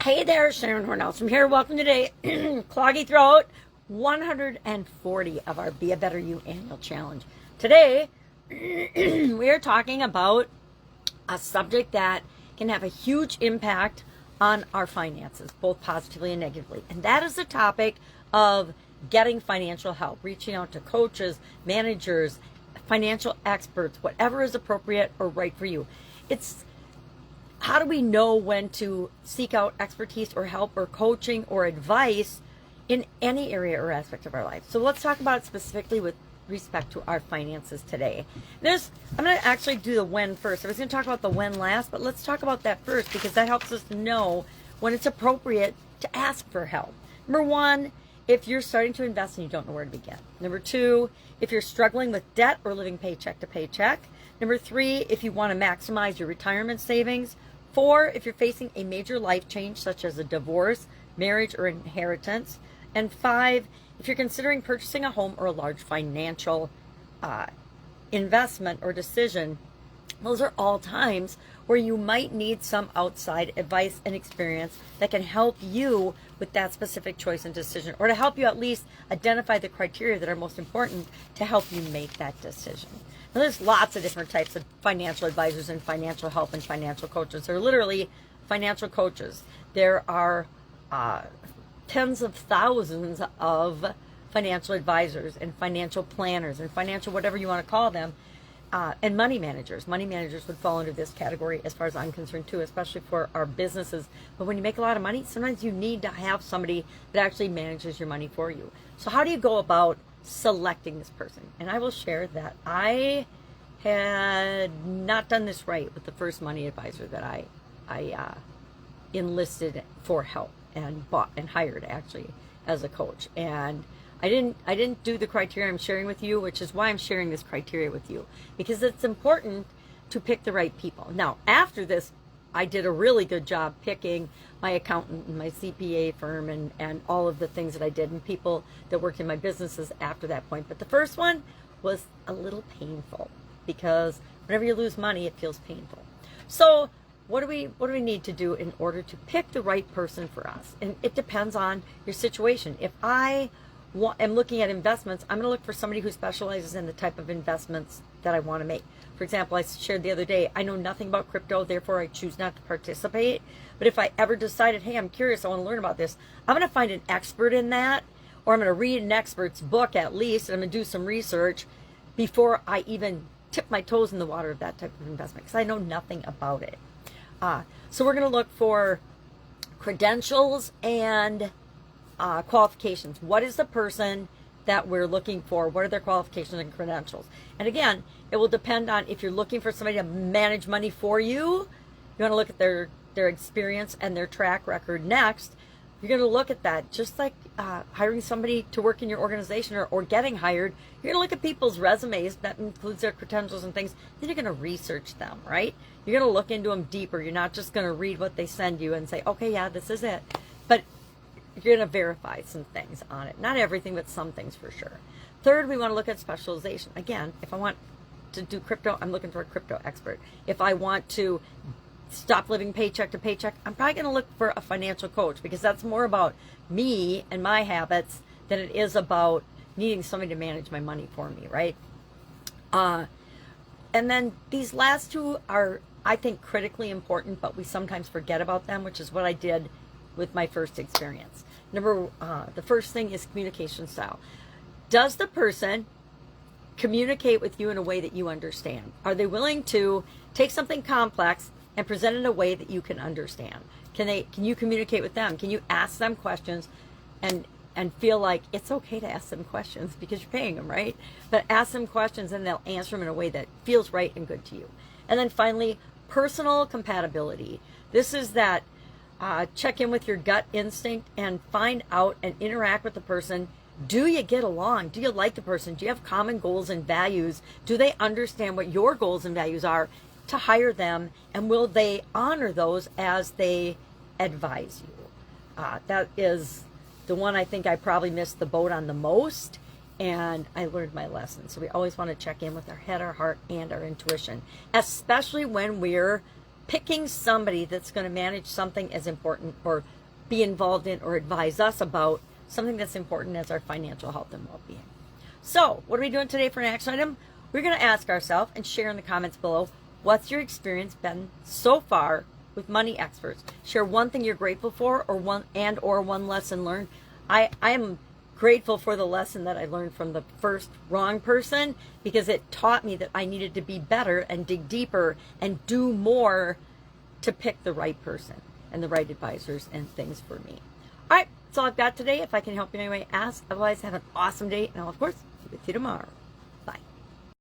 Hey there, Sharon Horne-Ellstrom here. Welcome today. Cloggy throat, 140 of our Be a Better You annual challenge. Today, we are talking about a subject that can have a huge impact on our finances, both positively and negatively. And that is the topic of getting financial help, reaching out to coaches, managers, financial experts, whatever is appropriate or right for you. It's how do we know when to seek out expertise or help or coaching or advice in any area or aspect of our life? So let's talk about it specifically with respect to our finances today. I'm going to actually do the when first. I was going to talk about the when last, but let's talk about that first because that helps us know when it's appropriate to ask for help. Number one, if you're starting to invest and you don't know where to begin. Number two, if you're struggling with debt or living paycheck to paycheck. Number three, if you want to maximize your retirement savings. 4, if you're facing a major life change such as a divorce, marriage, or inheritance. And 5, if you're considering purchasing a home or a large financial investment or decision. Those are all times where you might need some outside advice and experience that can help you with that specific choice and decision, or to help you at least identify the criteria that are most important to help you make that decision. Now, there's lots of different types of financial advisors and financial help and financial coaches. They're literally financial coaches. There are tens of thousands of financial advisors and financial planners and financial whatever you want to call them. And money managers. Money managers would fall under this category as far as I'm concerned too, especially for our businesses. But when you make a lot of money, sometimes you need to have somebody that actually manages your money for you. So how do you go about selecting this person? And I will share that I had not done this right with the first money advisor that I enlisted for help and bought and hired actually as a coach. And I didn't do the criteria I'm sharing with you, which is why I'm sharing this criteria with you, because it's important to pick the right people. Now, after this, I did a really good job picking my accountant and my CPA firm and all of the things that I did and people that worked in my businesses after that point. But the first one was a little painful because whenever you lose money, it feels painful. So what do we need to do in order to pick the right person for us? And it depends on your situation. If I am looking at investments, I'm going to look for somebody who specializes in the type of investments that I want to make. For example, I shared the other day, I know nothing about crypto, therefore I choose not to participate. But if I ever decided, hey, I'm curious, I want to learn about this, I'm going to find an expert in that, or I'm going to read an expert's book at least, and I'm going to do some research before I even tip my toes in the water of that type of investment, because I know nothing about it. So we're going to look for credentials and qualifications. What is the person that we're looking for? What are their qualifications and credentials? And again, it will depend on if you're looking for somebody to manage money for you. You want to look at their experience and their track record next. You're going to look at that. Just like hiring somebody to work in your organization or getting hired, you're going to look at people's resumes. That includes their credentials and things. Then you're going to research them, right? You're going to look into them deeper. You're not just going to read what they send you and say, okay, yeah, this is it. But you're going to verify some things on it. Not everything, but some things for sure. Third, we want to look at specialization. Again, if I want to do crypto, I'm looking for a crypto expert. If I want to stop living paycheck to paycheck, I'm probably going to look for a financial coach, because that's more about me and my habits than it is about needing somebody to manage my money for me, right? And then these last two are, I think, critically important, but we sometimes forget about them, which is what I did with my first experience. The first thing is communication style. Does the person communicate with you in a way that you understand? Are they willing to take something complex and present it in a way that you can understand? Can you communicate with them? Can you ask them questions and feel like it's okay to ask them questions because you're paying them, right? But ask them questions and they'll answer them in a way that feels right and good to you. And then finally, personal compatibility. This is that check in with your gut instinct and find out and interact with the person. Do you get along? Do you like the person? Do you have common goals and values? Do they understand what your goals and values are to hire them? And will they honor those as they advise you? That is the one I think I probably missed the boat on the most. And I learned my lesson. So we always want to check in with our head, our heart, and our intuition, especially when we're picking somebody that's going to manage something as important or be involved in or advise us about something that's important as our financial health and well-being. So, what are we doing today for an action item? We're going to ask ourselves and share in the comments below, what's your experience been so far with money experts? Share one thing you're grateful for or one lesson learned. I am grateful for the lesson that I learned from the first wrong person, because it taught me that I needed to be better and dig deeper and do more to pick the right person and the right advisors and things for me. All right, that's all I've got today. If I can help you in any way, ask. Otherwise, have an awesome day, and I'll, of course, see you tomorrow.